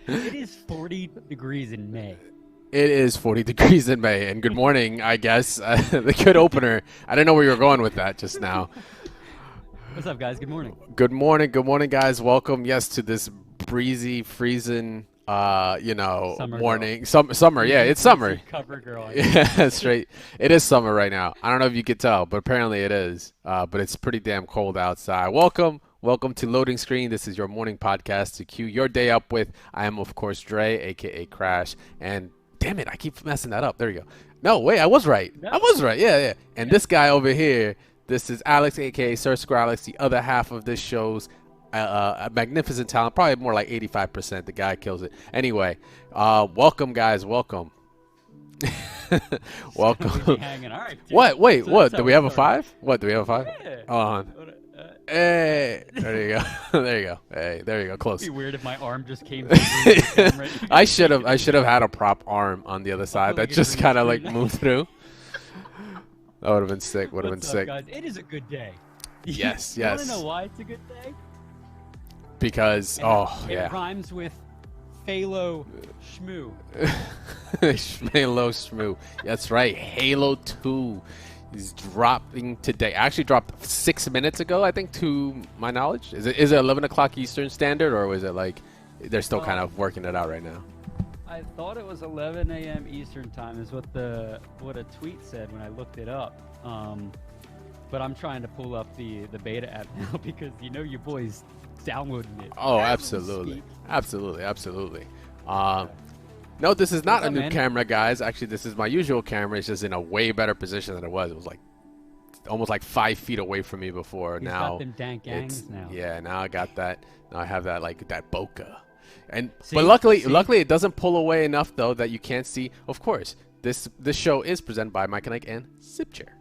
It is 40 degrees in May. It is 40 degrees in May, and good morning, I guess. The good opener. I didn't know where you were going with that just now. What's up, guys? Good morning. Good morning, guys. Welcome, yes, to this breezy, freezing, Summer morning. Summer, yeah, it's summer. Cover girl. Yeah, that's right. It is summer right now. I don't know if you could tell, but apparently it is. But it's pretty damn cold outside. Welcome to Loading Screen. This is your morning podcast to cue your day up with. I am, of course, Dre, aka Crash, and damn it, I keep messing that up. There you go. No, wait, I was right. No. I was right. Yeah. And this guy over here, this is Alex, aka Sir Square Alex, the other half of this show's a magnificent talent, probably more like 85%. The guy kills it. Anyway, welcome, guys. Welcome. Welcome. Hanging. All right, dude. What? Wait, So what? that's Do how we have a started. 5? What? Do we have a 5? Yeah. Hold on. Hey, there you go. There you go. Hey, there you go. Close. It'd be weird if my arm just came through the camera. I should have had a prop arm on the other side that like a just green kind of like screen. moved through. That would have been sick. Would have been What's up, sick. guys? It is a good day. Yes, You want yes. to know why it's a good day? Because It rhymes with Phalo Shmoo. Halo Shmoo. That's right. Halo 2 is dropping today. Actually dropped 6 minutes ago, I think, to my knowledge. Is it 11 o'clock Eastern Standard, or was it like they're still kind of working it out right now? I thought it was 11 a.m. Eastern time is what a tweet said when I looked it up. But I'm trying to pull up the beta app now because your boy's downloading it. Oh, as we absolutely. speak. Absolutely. No, this is not What's a up, new man? camera, guys. Actually, this is my usual camera. It's just in a way better position than it was. It was like almost like 5 feet away from me before. He's Now got them dank it's gangs now. yeah. Now I got that. Now I have that like that bokeh. And See? but luckily See? it doesn't pull away enough though that you can't see. Of course, this show is presented by Mike and Ike and Zip Chair.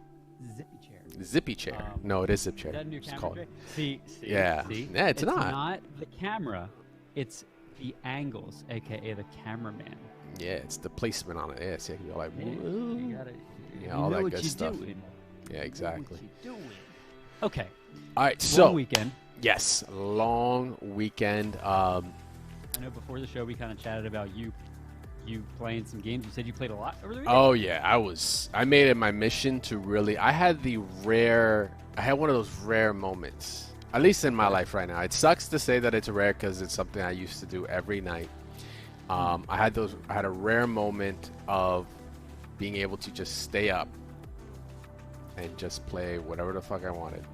Zippy chair. Zippy Chair. No, it is Zip Is Chair. that a new It's camera? called. Tray? See, Yeah. see? Yeah, it's not. not the camera. It's the angles, aka the cameraman. Yeah, it's the placement on it. Yeah, see, you're like, Yeah, woo. you gotta, Yeah, you all know that what good you're stuff. doing. Yeah, You know exactly. what you're doing. Okay. All right, Long so weekend. yes, long weekend. I know before the show we kind of chatted about you playing some games. You said you played a lot over the weekend. Oh yeah, I made it my mission to really. I had one of those rare moments, at least in my life right now. It sucks to say that it's rare because it's something I used to do every night. I had a rare moment of being able to just stay up and just play whatever the fuck I wanted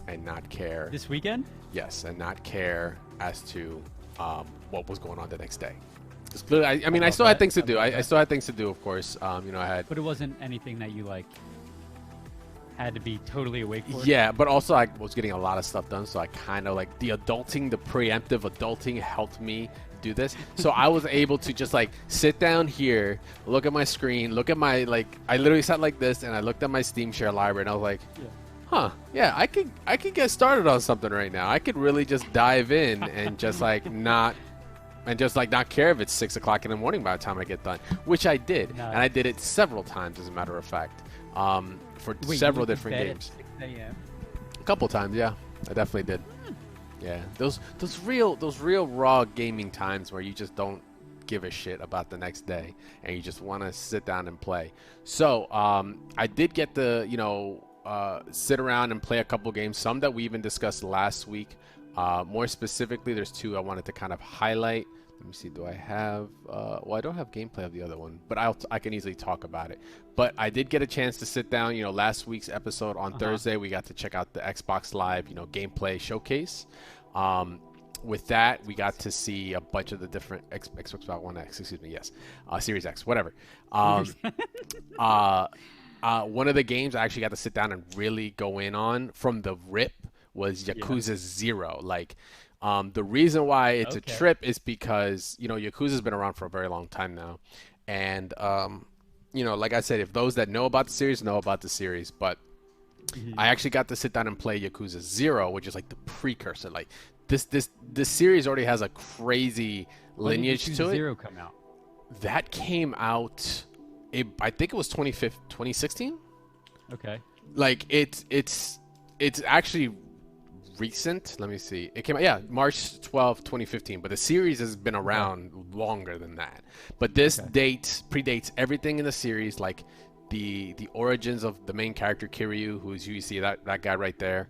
and not care. This weekend? Yes, and not care as to what was going on the next day. 'Cause clearly, I mean, I love still had that. things to I do. love I that. still had things to do, of course. I had. But it wasn't anything that you had to be totally awake for. Yeah, but also I was getting a lot of stuff done, so I kind of like the preemptive adulting helped me do this. So I was able to just like sit down here, look at my screen, look at my I literally sat like this and I looked at my Steam share library and I was like, Yeah. huh, yeah, I could get started on something right now. I could really just dive in and just not care if it's 6 o'clock in the morning by the time I get done, which I did, Nice. and I did it several times as a matter of fact, for Wait, several you went to different bed games. At 6 a.m. A couple times, yeah, I definitely did. Yeah, those real raw gaming times where you just don't give a shit about the next day and you just want to sit down and play. So I did get to sit around and play a couple games, some that we even discussed last week. More specifically, there's two I wanted to kind of highlight. Let me see. Do I have? Well, I don't have gameplay of the other one, but I can easily talk about it. But I did get a chance to sit down. Last week's episode on Thursday, we got to check out the Xbox Live, gameplay showcase. With that, we got to see a bunch of the different Xbox One X. Excuse me. Yes, Series X, whatever. One of the games I actually got to sit down and really go in on from the rip was Yakuza 0. The reason why it's a trip is because, Yakuza's been around for a very long time now. And, like I said, if those that know about the series know about the series, but I actually got to sit down and play Yakuza 0, which is like the precursor. This series already has a crazy lineage when did to it. Zero come out? That came out, I think it was 2016. Okay. It's actually recent. Let me see. It came out, yeah, March 12, 2015. But the series has been around longer than that. But this date predates everything in the series, like the origins of the main character Kiryu, who's you see that guy right there.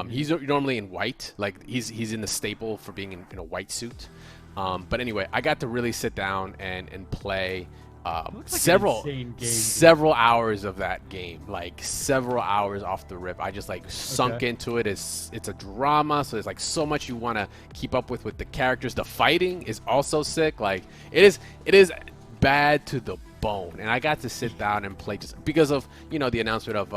He's normally in white, like he's in the staple for being in a white suit. But anyway, I got to really sit down and play several hours of that game, like several hours off the rip. I just like sunk into it. It's a drama, so there's like so much you want to keep up with the characters. The fighting is also sick. Like it is bad to the bone, and I got to sit down and play just because of the announcement of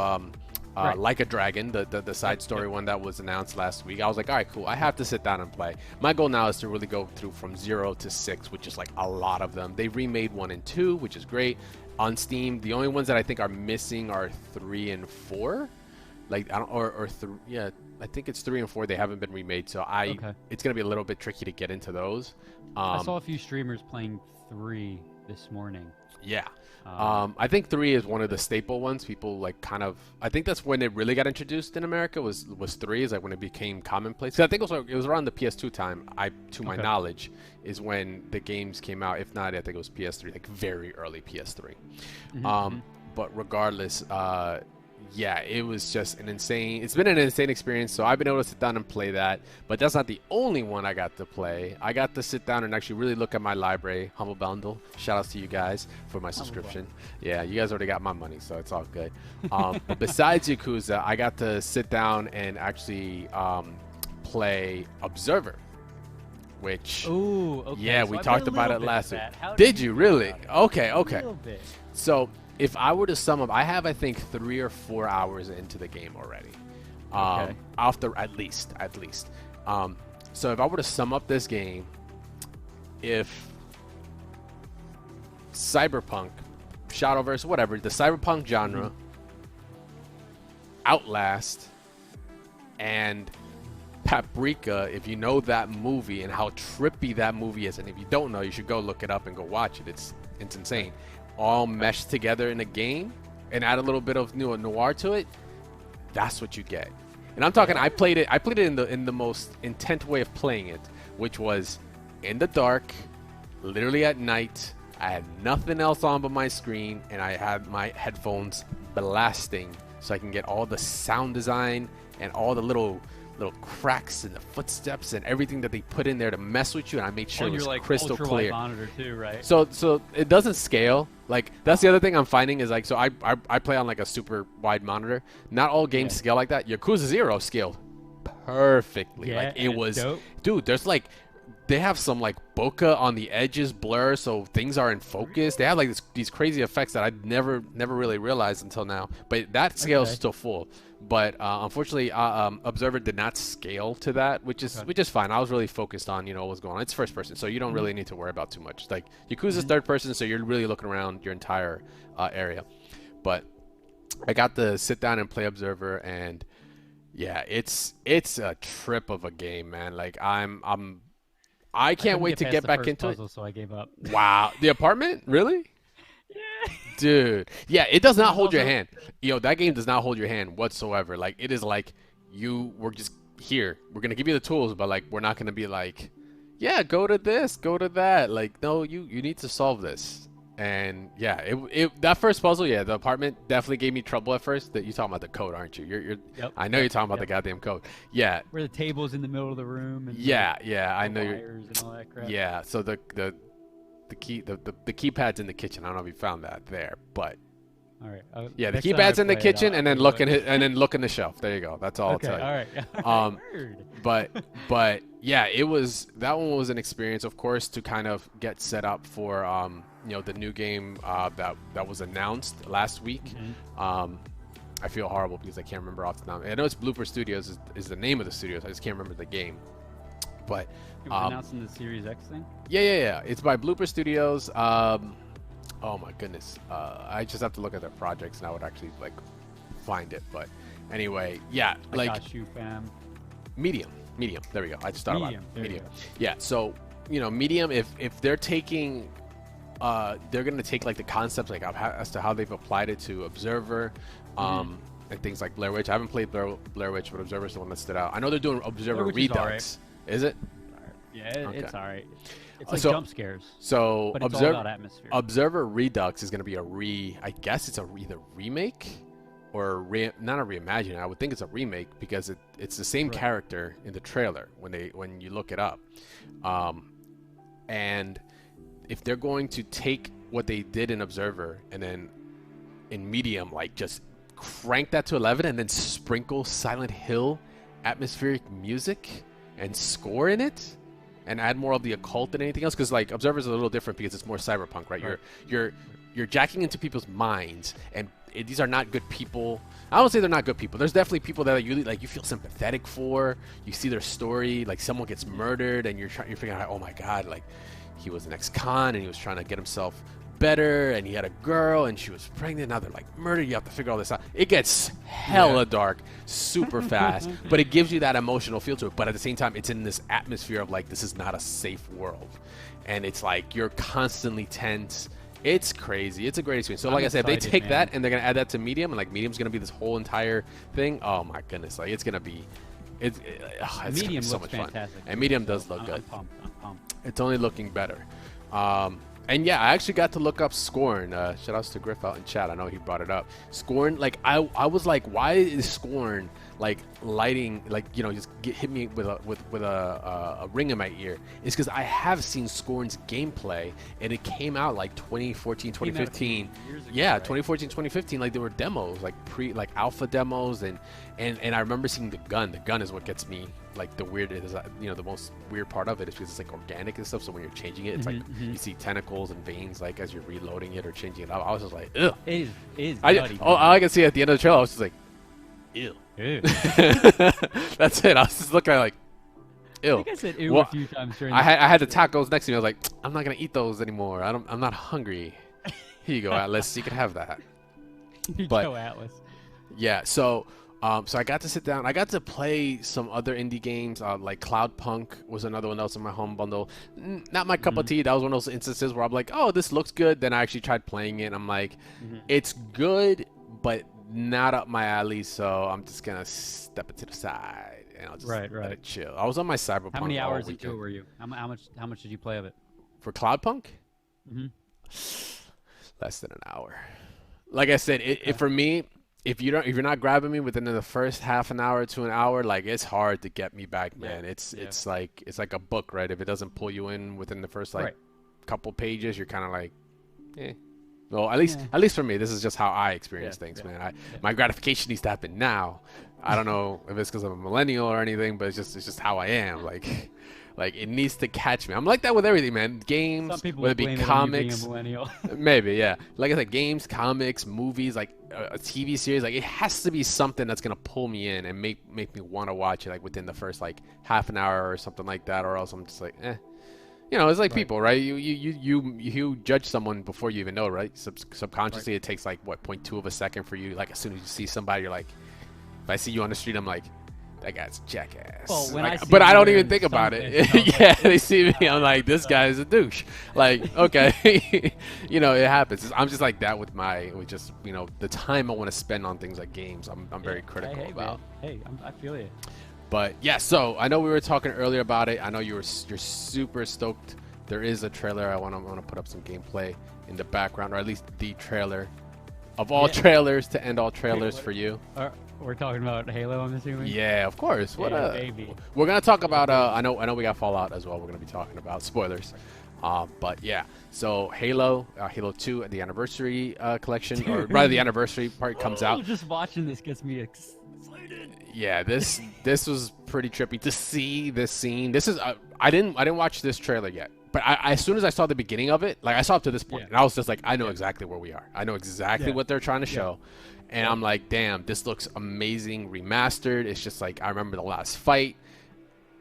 Like a Dragon, the side story one that was announced last week. I was like, all right, cool. I have to sit down and play. My goal now is to really go through from 0 to 6, which is like a lot of them. They remade 1 and 2, which is great. On Steam, the only ones that I think are missing are 3 and 4. Like I don't yeah, I think it's 3 and 4. They haven't been remade, so it's gonna be a little bit tricky to get into those. I saw a few streamers playing 3 this morning. Yeah. I think 3 is one of the staple ones. People like I think that's when it really got introduced in America was 3 is like when it became commonplace. 'Cause I think it was around the PS2 time, to my knowledge, is when the games came out. If not, I think it was PS3, like very early PS3. But regardless, yeah, it was just it's been an insane experience. So I've been able to sit down and play that, but that's not the only one I got to play. I got to sit down and actually really look at my library. Humble Bundle, shout outs to you guys for my subscription. Yeah, you guys already got my money, so it's all good. But besides Yakuza, I got to sit down and actually play Observer, which yeah, so we talked about it last week. Did you really? Okay. So if I were to sum up, I have, I think, 3 or 4 hours into the game already. At least. So if I were to sum up this game, if Cyberpunk, Shadowverse, whatever, the Cyberpunk genre, Outlast, and Paprika, if you know that movie and how trippy that movie is, and if you don't know, you should go look it up and go watch it. It's insane. All meshed together in a game and add a little bit of noir to it. That's what you get. And I'm talking, I played it in the most intent way of playing it, which was in the dark, literally at night. I had nothing else on but my screen, and I had my headphones blasting so I can get all the sound design and all the little cracks in the footsteps and everything that they put in there to mess with you, and I made sure it was like crystal clear. Monitor too, right? So it doesn't scale. Like that's the other thing I'm finding is like, so I play on like a super wide monitor. Not all games scale like that. Yakuza 0 scaled perfectly. Yeah, like it was dope. Dude, there's like they have some like bokeh on the edges, blur, so things are in focus. They have like these crazy effects that I never really realized until now. But that scale is still full. But unfortunately, Observer did not scale to that, which is fine. I was really focused on what was going on. It's first person, so you don't really need to worry about too much. Like Yakuza's third person, so you're really looking around your entire area. But I got to sit down and play Observer, and yeah, it's a trip of a game, man. Like I can't wait to get back into it. So I gave up. Wow, the apartment, really? Yeah. Dude, yeah, it does not hold your hand. That game does not hold your hand whatsoever. Like it is like we're just here. We're gonna give you the tools, but like we're not gonna be like, yeah, go to this, go to that. Like no, you need to solve this. And yeah, that first puzzle, yeah, the apartment definitely gave me trouble at first. That you talking about the code, aren't you? I know you're talking about the goddamn code. Yeah. Where the table's in the middle of the room. And yeah, I know wires and all that crap. Yeah, so the keypad's in the kitchen. I don't know if you found that there, but all right. Yeah, the keypad's in the kitchen, and then look in the shelf. There you go. That's all I'll tell you. All right. But yeah, that one was an experience, of course, to kind of get set up for the new game that was announced last week. I feel horrible because I can't remember off the name. I know it's Blooper Studios is the name of the studios. I just can't remember the game. But it was announced in the Series X thing? Yeah. It's by Blooper Studios. Oh my goodness. I just have to look at their projects and I would actually like find it. But anyway, yeah. I got you, fam. Medium. There we go. I just thought about it. Medium. Yeah. So Medium. If they're taking, they're gonna take like the concepts like as to how they've applied it to Observer. and things like Blair Witch. I haven't played Blair Witch, but Observer's the one that stood out. I know they're doing Observer Redux. Is it? Yeah, Okay. it's all right. It's like So- jump scares. So But it's all about atmosphere. Observer Redux is going to be I guess it's either remake or not a reimagining. I would think it's a remake because it's the same Right. character in the trailer when you look it up. And if they're going to take what they did in Observer and then in Medium, like just crank that to 11 and then sprinkle Silent Hill atmospheric music and score in it and add more of the occult than anything else, because like Observer is a little different because it's more cyberpunk, right? Right. You're jacking into people's minds, and these are not good people. I don't say they're not good people. There's definitely people that you feel sympathetic for. You see their story, like someone gets murdered, and you're figuring out, oh my god, like he was an ex-con and he was trying to get himself better, and he had a girl and she was pregnant. Now they're like murdered. You have to figure all this out. It gets hella dark super fast, but it gives you that emotional feel to it. But at the same time, it's in this atmosphere of like, this is not a safe world, and it's like you're constantly tense. It's crazy. It's a great experience. So like I said, if they take that and they're gonna add that to Medium, and like Medium's gonna be this whole entire thing, oh my goodness, like it's gonna be Medium so looks much fantastic. fun. And Medium does look good. I'm pumped. It's only looking better. And yeah, I actually got to look up Scorn. Shout outs to Griff out in chat. I know he brought it up. Scorn, like I was like, why is Scorn like lighting, like, you know, just hit me with a ring in my ear? It's because I have seen Scorn's gameplay, and it came out like 2014, 2015. Yeah, right? 2014, 2015. Like there were demos, like alpha demos, and I remember seeing the gun. The gun is what gets me. Like the weird is, you know, the most weird part of it is because it's like organic and stuff. So when you're changing it, it's like you see tentacles and veins, like as you're reloading it or changing it out. I was just like, ugh. It is All I can see at the end of the trailer, I was just like, ew. That's it. I was just looking at it like, ew. I think I said ew a few times during. I had the tacos next to me. I was like, I'm not gonna eat those anymore. I'm not hungry. Here you go, Atlas. You can have that. Go Atlas. Yeah. So I got to sit down. I got to play some other indie games, like Cloudpunk was another one that was in my home bundle. Not my cup of tea. That was one of those instances where I'm like, oh, this looks good. Then I actually tried playing it, and I'm like, it's good, but not up my alley. So I'm just gonna step it to the side and I'll just let it chill. I was on my Cyberpunk. How many hours into it were you? How much did you play of it? For Cloudpunk? Less than an hour. Like I said, for me. If you're not grabbing me within the first half an hour to an hour, like it's hard to get me back, man. It's like a book, right? If it doesn't pull you in within the first couple pages, you're kind of like, eh. Well, at least for me, this is just how I experience things, man. My gratification needs to happen now. I don't know if it's because I'm a millennial or anything, but it's just how I am. Like it needs to catch me. I'm like that with everything, man. Games, some people whether it be comics, being a millennial. maybe, yeah. Like I said, games, comics, movies, like a TV series, like it has to be something that's gonna pull me in and make me want to watch it, like within the first like half an hour or something like that, or else I'm just like, eh. You know, it's like people, right? You judge someone before you even know, right? Subconsciously, it takes like what 0.2 of a second for you. Like as soon as you see somebody, you're like, if I see you on the street, I'm like, that guy's a jackass. Well, but I don't even think about it. Yeah, they see me. I'm like, this guy is a douche. Like, okay, you know, it happens. I'm just like that with just, you know, the time I want to spend on things like games. I'm very critical about. Man. Hey, I feel you. But yeah, so I know we were talking earlier about it. I know you're super stoked. There is a trailer. I want to put up some gameplay in the background, or at least the trailer of all trailers to end all trailers for you. We're talking about Halo, I'm assuming. Yeah, of course. Baby. We're gonna talk about. I know we got Fallout as well. We're gonna be talking about spoilers. But yeah, so Halo 2, the anniversary collection, or rather the anniversary part comes out. Just watching this gets me excited. Yeah, this was pretty trippy to see this scene. This is I didn't watch this trailer yet, but as soon as I saw the beginning of it, like I saw up to this point, and I was just like, I know exactly where we are. I know exactly what they're trying to show. And I'm like, damn, this looks amazing remastered. It's just like, I remember the last fight.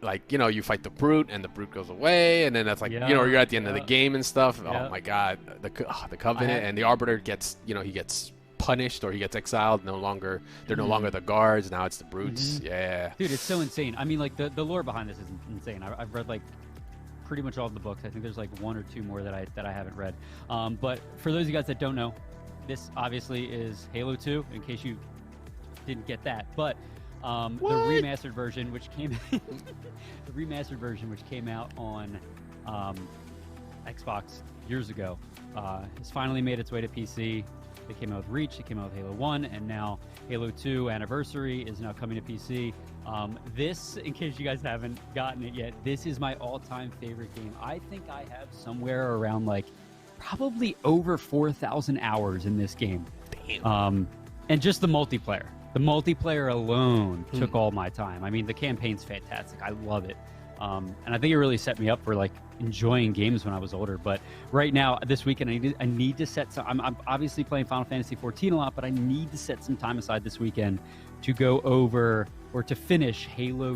Like, you know, you fight the Brute, and the Brute goes away, and then that's like, you know, you're at the end of the game and stuff. Oh my God, the Covenant and the Arbiter gets, you know, he gets punished or he gets exiled. They're no longer the guards. Now it's the Brutes. Yeah, dude, it's so insane. I mean, like the lore behind this is insane. I've read like pretty much all of the books. I think there's like one or two more that I haven't read. But for those of you guys that don't know, this obviously is Halo 2, in case you didn't get that. But the remastered version, which came out on Xbox years ago, has finally made its way to PC. They came out with Reach, they came out with Halo 1, and now Halo 2 Anniversary is now coming to PC. This, in case you guys haven't gotten it yet, this is my all-time favorite game. I think I have somewhere around, like, probably over 4,000 hours in this game. Damn. And just the multiplayer. The multiplayer alone took all my time. I mean, the campaign's fantastic. I love it. And I think it really set me up for, like, enjoying games when I was older. But right now, this weekend, I need to set some... I'm obviously playing Final Fantasy XIV a lot, but I need to set some time aside this weekend to go over or to finish Halo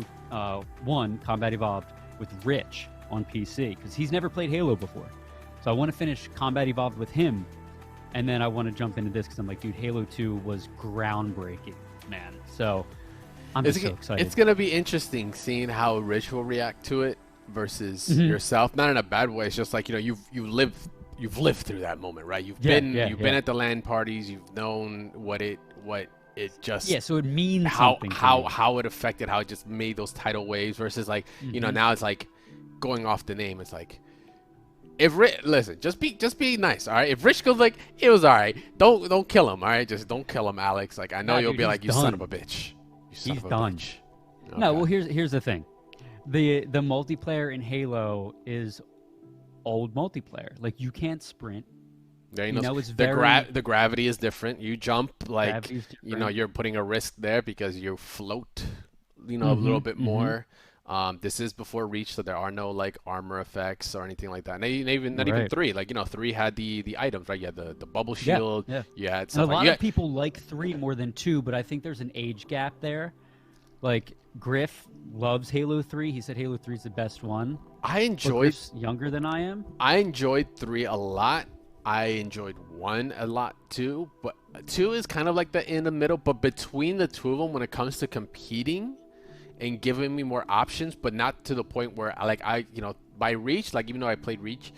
1 Combat Evolved with Rich on PC, because he's never played Halo before. So I want to finish Combat Evolved with him, and then I want to jump into this because I'm like, dude, Halo 2 was groundbreaking, man. So I'm just so excited. It's going to be interesting seeing how Rich will react to it versus yourself. Not in a bad way. It's just like, you know, you've lived through that moment, right? You've been at the LAN parties. You've known what it just so it means something. How it affected, how it just made those tidal waves versus like you know, now it's like going off the name. It's like, if listen, just be nice, all right? If Rich goes like, it was all right, don't kill him, all right? Just don't kill him, Alex. Like, I know you'll be like, you son of a bitch. He's done. Okay. No, well, here's the thing. The multiplayer in Halo is old multiplayer. Like, you can't sprint. Yeah, you know, it's the gravity is different. You jump, like, you know, you're putting a risk there because you float, you know, a little bit more. This is before Reach, so there are no like armor effects or anything like that. Not even 3. Like, you know, 3 had the items, right? You had the bubble shield. Yeah. You had a lot of people like 3 more than 2, but I think there's an age gap there. Like, Griff loves Halo 3. He said Halo 3 is the best one. Griff's younger than I am. I enjoyed 3 a lot. I enjoyed 1 a lot too, but 2 is kind of like the in the middle. But between the two of them, when it comes to competing and giving me more options, but not to the point where you know, by Reach, like, even though I played Reach,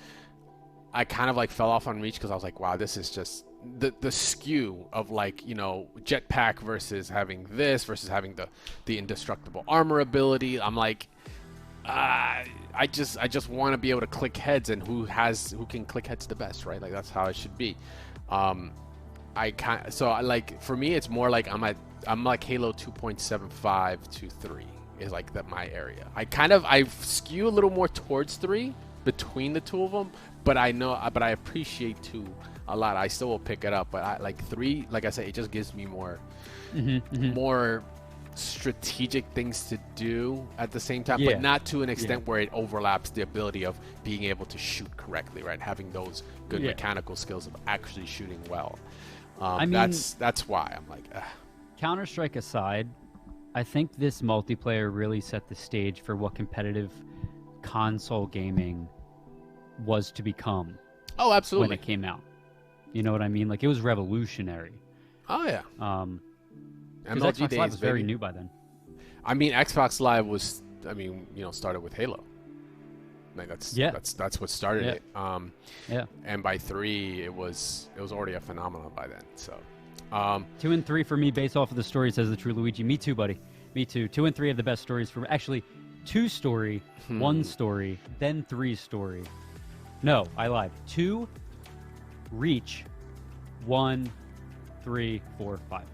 I kind of like fell off on Reach because I was like, wow, this is just the skew of, like, you know, jetpack versus having this versus having the indestructible armor ability. I'm like, I just want to be able to click heads, and who can click heads the best, right? Like, that's how it should be. For me, it's more like I'm like Halo 2.75 to 3 is like my area. I skew a little more towards 3 between the two of them, but I appreciate 2 a lot. I still will pick it up, but I like 3. Like I said, it just gives me more strategic things to do at the same time, but not to an extent where it overlaps the ability of being able to shoot correctly, right? Having those good mechanical skills of actually shooting well. I mean, that's why I'm like, Counter-Strike aside, I think this multiplayer really set the stage for what competitive console gaming was to become. Oh, absolutely. When it came out. You know what I mean? Like, it was revolutionary. Oh, yeah. Because Xbox Live was very new by then. I mean, Xbox Live was, started with Halo. Like, that's what started it. And by 3, it was already a phenomenon by then. So, 2 and 3 for me, based off of the story, says the true Luigi. Me too, buddy. Me too. 2 and 3 have the best stories for me. Actually, 2 story, 1 story, then 3 story. No, I lied. 2, Reach, 1, 3, 4, 5.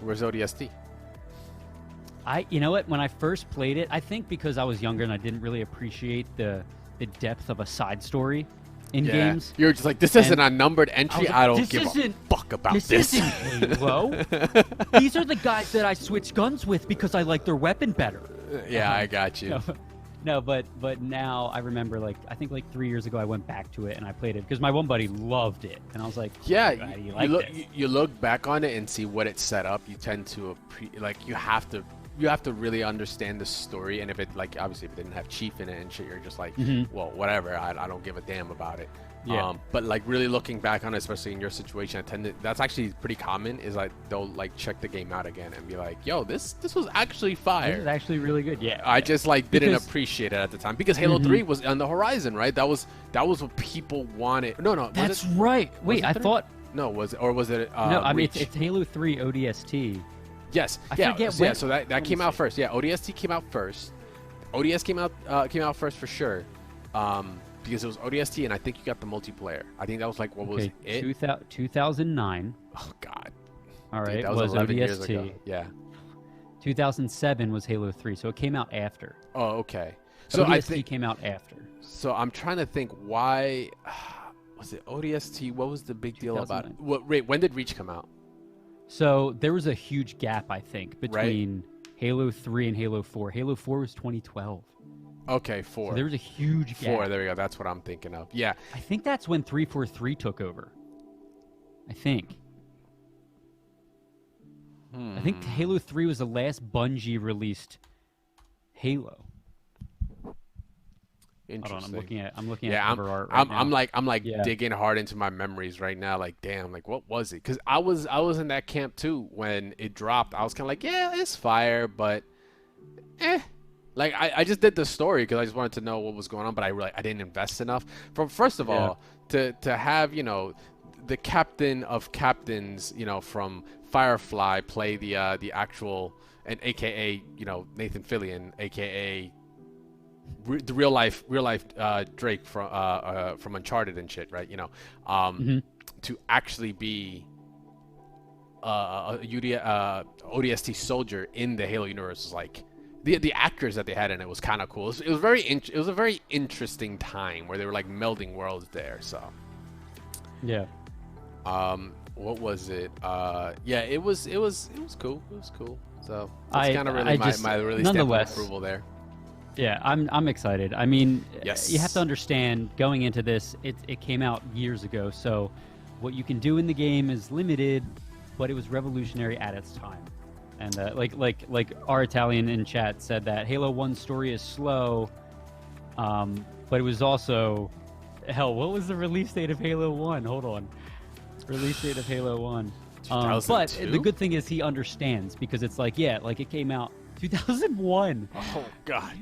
Where's ODST? You know what? When I first played it, I think because I was younger and I didn't really appreciate the depth of a side story in games. You're just like, this isn't a numbered entry. I don't give a fuck about this. This isn't Halo. These are the guys that I switch guns with because I like their weapon better. Yeah, I got you. No, but now I remember, like, I think like 3 years ago I went back to it and I played it because my one buddy loved it, and I was like, yeah, you you look back on it and see what it set up. You tend to you have to really understand the story, and if it, like, obviously if it didn't have Chief in it and shit, you're just like, well, whatever, I don't give a damn about it. But like, really looking back on it, especially in your situation, that's actually pretty common, is like they'll like check the game out again and be like, yo, this was actually fire. This is actually really good. I just like didn't appreciate it at the time because Halo 3 was on the horizon, right? That was what people wanted. No, that's right. Wait, I thought no, was it? No, I mean it's Halo 3 ODST. Yes. I Yeah. forget So, when. so that Let me came out see. first. Yeah. ODST came out first. ODS came out first for sure. Because it was ODST, and I think you got the multiplayer. I think that was like what was Okay, it? 2009. Oh God. All Dude, right, that was was 11 years ODST. ago. Yeah. 2007 was Halo 3, so it came out after. Oh, okay. So ODST I think. came out after. So I'm trying to think why. Was it ODST? What was the big deal about it? 2009. Wait, when did Reach come out? So there was a huge gap, I think, between Halo 3 and Halo 4. Halo 4 was 2012. Okay, 4. So there was a huge gap. 4. There we go. That's what I'm thinking of. Yeah. I think that's when 343 took over. I think. I think Halo 3 was the last Bungie released Halo. Hold on, Interesting. I'm looking at Yeah, cover art right now. I'm like Yeah. digging hard into my memories right now. Like, damn, like what was it? Because I was in that camp too when it dropped. I was kind of like, yeah, it's fire, but Like I just did the story because I just wanted to know what was going on, but I didn't invest enough. From first of all, to have the captain of captains, from Firefly play the actual, and AKA Nathan Fillion, AKA the real life Drake from Uncharted and shit, right? To actually be a ODST soldier in the Halo universe was like. The actors that they had in it was kind of cool. It was a very interesting time where they were like melding worlds there. So, Yeah. what was it? Yeah, it was cool. It was cool. So that's kind of really my really stamp of approval there. Yeah, I'm excited. I mean, Yes. You have to understand going into this, it came out years ago, so what you can do in the game is limited, but it was revolutionary at its time. And like our Italian in chat said that Halo 1 story is slow, but it was also, hell, what was the release date of Halo 1? Hold on. Release date of Halo 1. But the good thing is he understands, because it's like, yeah, like it came out 2001. Oh, God.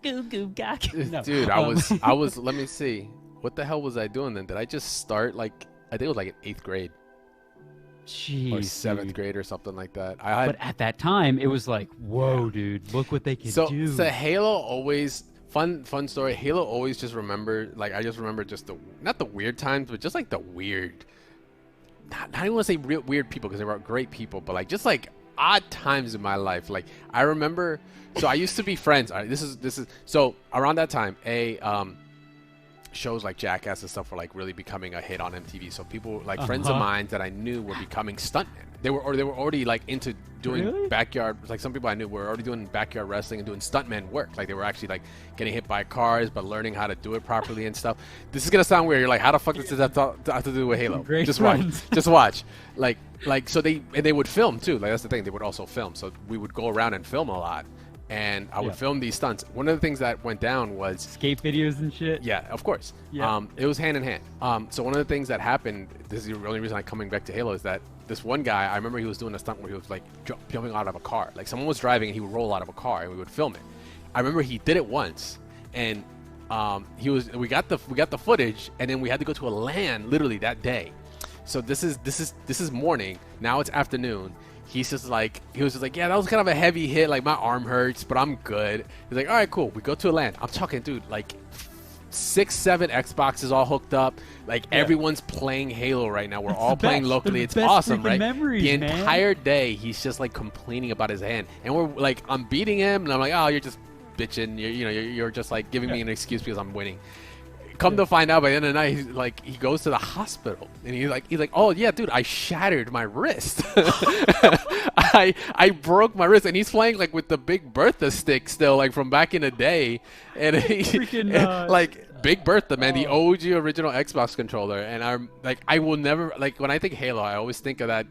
Goo goo gack. No. Dude, I was, let me see. What the hell was I doing then? Did I just start I think it was like in 8th grade. Jeez, Or 7th grade or something like that. But at that time, it was like, whoa, dude, look what they can do. So Halo always, fun story, Halo always just remember, I just remember just not the weird times, but just like the weird, not even want to say real weird people, because they were great people, but just odd times in my life. Like I remember, so I used to be friends. This is so around that time, shows like Jackass and stuff were really becoming a hit on MTV. So people friends of mine that I knew were becoming stuntmen. They were already into doing backyard. Some people I knew were already doing backyard wrestling and doing stuntman work. They were actually getting hit by cars, but learning how to do it properly and stuff. This is gonna sound weird. You're like, how the fuck does this have to do with Halo? Great just friends. watch. Just watch. So they would film too. That's the thing. They would also film. So we would go around and film a lot. And I would film these stunts. One of the things that went down was skate videos and shit. Yeah, of course. Yeah. It was hand in hand. So one of the things that happened, this is the only reason I'm coming back to Halo, is that this one guy, I remember he was doing a stunt where he was jumping out of a car. Someone was driving and he would roll out of a car and we would film it. I remember he did it once, and we got the footage, and then we had to go to a LAN literally that day. So this is morning. Now it's afternoon. He was just like, yeah, that was kind of a heavy hit. My arm hurts, but I'm good. He's like, all right, cool. We go to a LAN. I'm talking, dude, 6, 7 Xboxes all hooked up. Everyone's playing Halo right now. We're all playing locally. It's awesome, right? Memories, the entire day, he's just complaining about his hand, and we're I'm beating him, and I'm like, oh, you're just bitching. You're just giving me an excuse because I'm winning. Come to find out, by the end of the night, he goes to the hospital, and he's like, oh yeah, dude, I shattered my wrist. I broke my wrist, and he's playing with the Big Bertha stick still, from back in the day, and Big Bertha, man, the OG original Xbox controller. And I'm I will never when I think Halo, I always think of that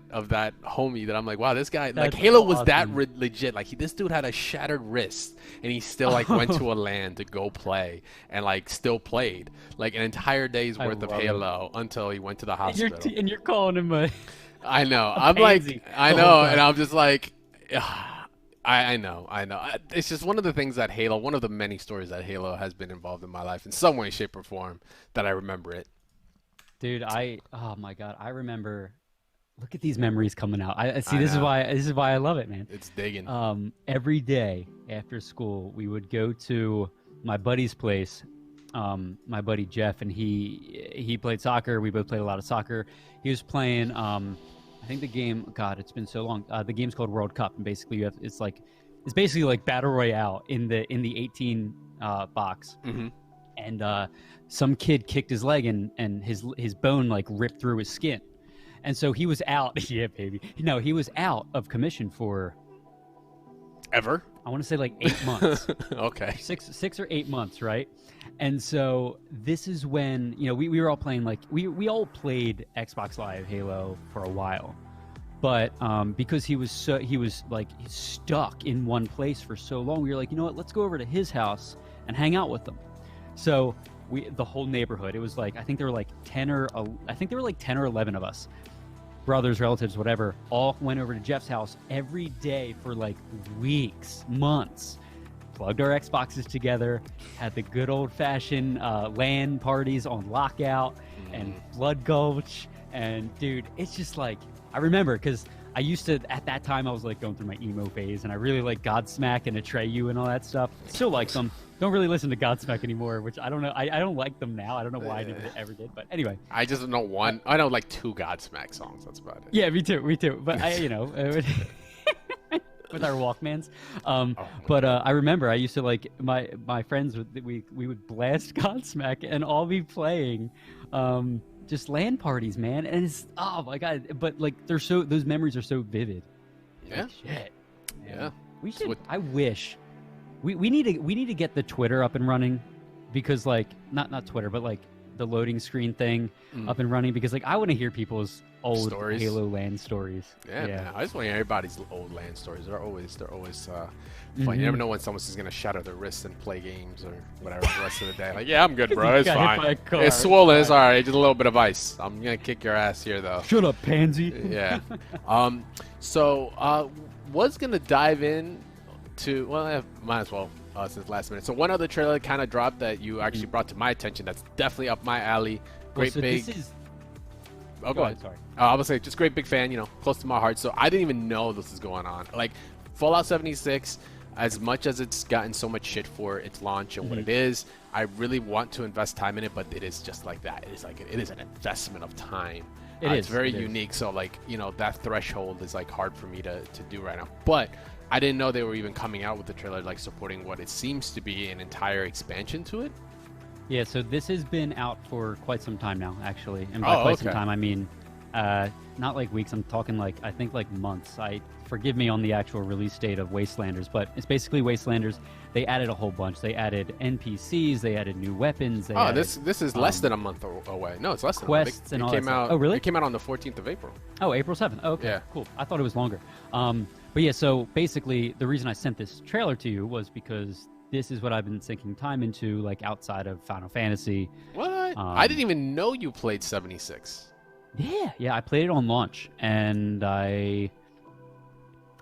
homie that I'm like, wow, this guy, Halo was that legit. This dude had a shattered wrist, and he still went to a LAN to go play, and still played an entire day's worth of Halo until he went to the hospital. And you're calling him a I know. a I'm pansy. I know, and I'm just I know. It's just one of the things that Halo, one of the many stories that Halo has been involved in my life in some way, shape, or form that I remember it. Dude, oh my God, I remember Look at these memories coming out. I see. I This is know. why I love it, man. It's digging. Every day after school, we would go to my buddy's place. My buddy Jeff, and he played soccer. We both played a lot of soccer. He was playing. I think the game. God, it's been so long. The game's called World Cup, and basically it's basically like battle royale in the 18 box. Mm-hmm. And some kid kicked his leg, and his bone like ripped through his skin. And so he was out. Yeah, baby. No, he was out of commission for Ever? I want to say like 8 months. Okay. 6 or 8 months, right? And so this is when, we were all playing, like we all played Xbox Live Halo for a while. But because he was like stuck in one place for so long, we were like, you know what, let's go over to his house and hang out with him. So the whole neighborhood, it was like, I think there were like 10 or 11 of us, brothers, relatives, whatever, all went over to Jeff's house every day for like weeks, months, plugged our Xboxes together, had the good old-fashioned LAN parties on Lockout and Blood Gulch. And dude, it's just like, I remember because I used to, at that time, I was like going through my emo phase, and I really like Godsmack and Atreyu and all that stuff. Still like them. Don't really listen to Godsmack anymore, which I don't know. I don't like them now. I don't know why I ever did, but anyway. I just know one. I know like 2 Godsmack songs. That's about it. Yeah, me too. But I, with our Walkmans. But I remember I used to like my friends. We would blast Godsmack and all be playing. Just LAN parties, man, and it's, oh my god! But like, those memories are so vivid. Yeah. Like, shit. Yeah. We should. I wish we need to get the Twitter up and running, because like not Twitter, but like the loading screen thing up and running, because like I want to hear people's old stories. Halo LAN stories. Yeah, man. I just want to hear everybody's old LAN stories. They're always fun. You never know when someone's just gonna shatter their wrists and play games or whatever the rest of the day. Like, yeah, I'm good, bro. It's got hit by fine. a car. It's swollen. It's all right. Just a little bit of ice. I'm gonna kick your ass here, though. Shut up, pansy. Yeah. So was gonna dive in to, well, I might as well since last minute. So one other trailer kind of dropped that you actually brought to my attention. That's definitely up my alley. Great big. This is... Oh, go ahead. Sorry. I would say just great big fan, close to my heart. So I didn't even know this is going on. Like Fallout 76, as much as it's gotten so much shit for its launch and what it is, I really want to invest time in it, but it is just like that. It is an investment of time. It's very unique. So like, that threshold is like hard for me to do right now. But I didn't know they were even coming out with the trailer, like supporting what it seems to be an entire expansion to it. Yeah, so this has been out for quite some time now, actually. And by some time, I mean, not like weeks. I'm talking like, I think like months. Forgive me on the actual release date of Wastelanders, but it's basically Wastelanders. They added a whole bunch. They added NPCs. They added new weapons. They added, this is less than a month away. No, it's less than quests a month. and all that stuff. Out. Oh, really? It came out on the 14th of April. Oh, April 7th. Oh, okay, yeah. Cool. I thought it was longer. But yeah, so basically, the reason I sent this trailer to you was because this is what I've been sinking time into, like outside of Final Fantasy. What? I didn't even know you played 76. Yeah, I played it on launch, and I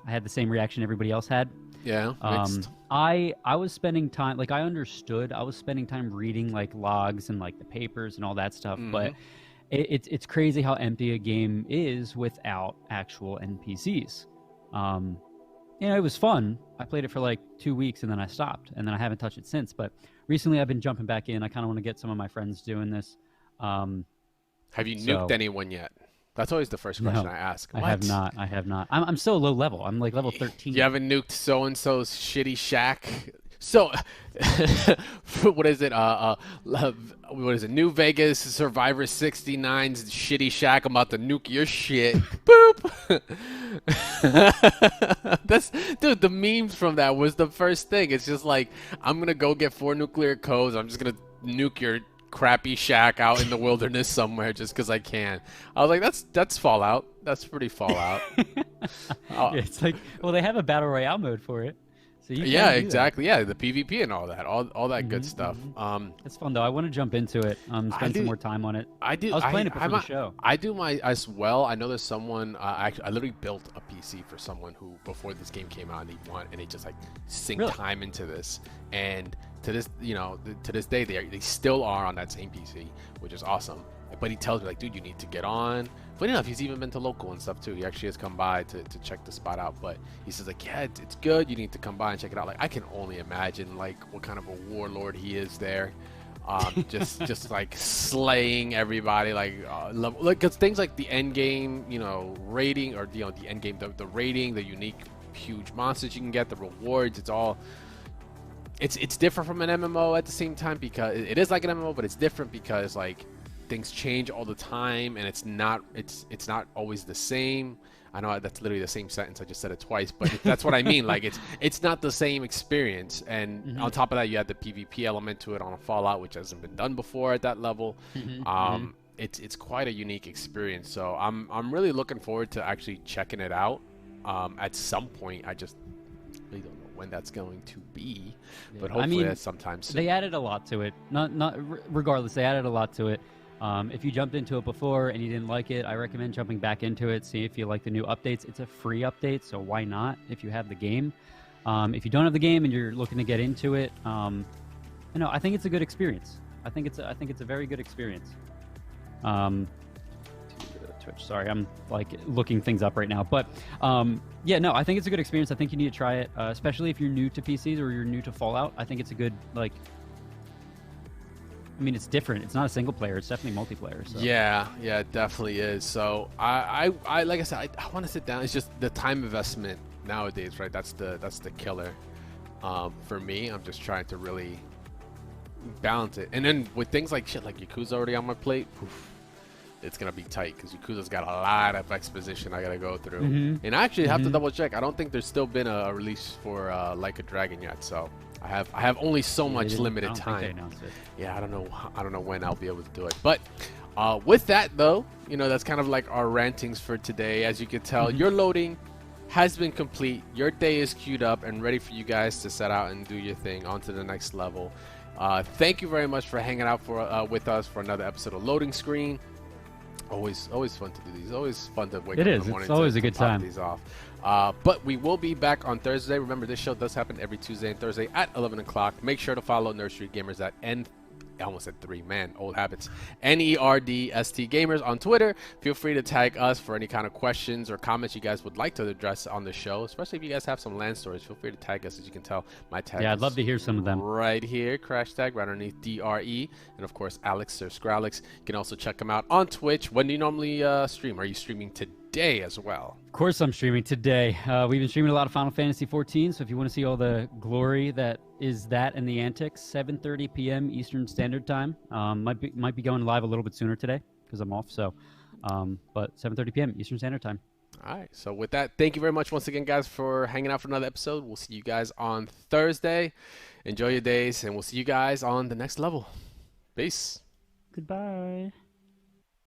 had the same reaction everybody else had. Yeah, mixed. I was spending time, like I understood, I was spending time reading like logs and like the papers and all that stuff, but it's crazy how empty a game is without actual NPCs. It was fun. I played it for like 2 weeks and then I stopped, and then I haven't touched it since. But recently I've been jumping back in. I kind of want to get some of my friends doing this. Have you nuked anyone yet? That's always the first question I ask. I have not. I'm still low level. I'm like level 13. You haven't nuked so-and-so's shitty shack? So, what is it? What is it? New Vegas Survivor 69's shitty shack. I'm about to nuke your shit. Boop. Dude, the memes from that was the first thing. It's just like, I'm gonna go get 4 nuclear codes. I'm just gonna nuke your crappy shack out in the wilderness somewhere just because I can. I was like, that's Fallout. That's pretty Fallout. Yeah, it's like, well, they have a battle royale mode for it. So yeah, exactly. Yeah, the PvP and all that, all that good stuff. It's fun though. I want to jump into it. Spend some more time on it. I do. I was playing it before the show. I do my as well. I know there's someone. I literally built a PC for someone who before this game came out, and they just like sink time into this. And to this, to this day, they still are on that same PC, which is awesome. But he tells me like, dude, you need to get on. funny enough, he's even been to local and stuff too. He actually has come by to check the spot out. But he says like, yeah, it's good. You need to come by and check it out. Like, I can only imagine like what kind of a warlord he is there. Just like slaying everybody, like cause things like the end game, you know, rating, or you know, the end game, the rating, the unique huge monsters you can get, the rewards, it's all, it's different from an MMO at the same time, because it is like an MMO, but it's different because like things change all the time, and it's not always the same. I know that's literally the same sentence. I just said it twice, but that's what I mean. Like it's not the same experience. And on top of that, you had the PvP element to it on a Fallout, which hasn't been done before at that level. It's quite a unique experience. So I'm really looking forward to actually checking it out at some point. I just really don't know when that's going to be, but hopefully that's sometime soon. They added a lot to it. Regardless, they added a lot to it. If you jumped into it before and you didn't like it, I recommend jumping back into it, see if you like the new updates. It's a free update, so why not if you have the game? If you don't have the game and you're looking to get into it, you know, I think it's a good experience. I think it's a very good experience. Twitch, sorry, I'm like looking things up right now, but yeah, no, I think it's a good experience. I think you need to try it, especially if you're new to PCs or you're new to Fallout. I think it's a good, like, I mean, it's different. It's not a single player. It's definitely multiplayer. So. Yeah, it definitely is. So I like I said, I want to sit down. It's just the time investment nowadays, right? That's the killer. For me, I'm just trying to really balance it. And then with things like shit like Yakuza already on my plate, it's gonna be tight because Yakuza's got a lot of exposition I gotta go through. And I actually have to double check. I don't think there's still been a release for Like a Dragon yet. So. I have only so much limited time. Yeah, I don't know when I'll be able to do it. But with that though, you know, that's kind of like our rantings for today. As you can tell, your loading has been complete. Your day is queued up and ready for you guys to set out and do your thing on to the next level. Thank you very much for hanging out with us for another episode of Loading Screen. Always fun to do these. Always fun to wake up in the morning. It's always a good time. These off. But we will be back on Thursday. Remember, this show does happen every Tuesday and Thursday at 11 o'clock. Make sure to follow Nursery Gamers at I almost said 3, man, old habits. NERDST Gamers on Twitter. Feel free to tag us for any kind of questions or comments you guys would like to address on the show, especially if you guys have some land stories. Feel free to tag us. As you can tell, my tag I'd love to hear some of them. Right here, crash tag right underneath DRE. And of course, Alex, Sir Scrowlix. You can also check him out on Twitch. When do you normally stream? Are you streaming today as well? Of course I'm streaming today. We've been streaming a lot of Final Fantasy 14, so if you want to see all the glory that is that and the antics, 7:30 p.m. Eastern Standard Time. Might be going live a little bit sooner today because I'm off. So, but 7:30 p.m. Eastern Standard Time. All right. So with that, thank you very much once again, guys, for hanging out for another episode. We'll see you guys on Thursday. Enjoy your days, and we'll see you guys on the next level. Peace. Goodbye.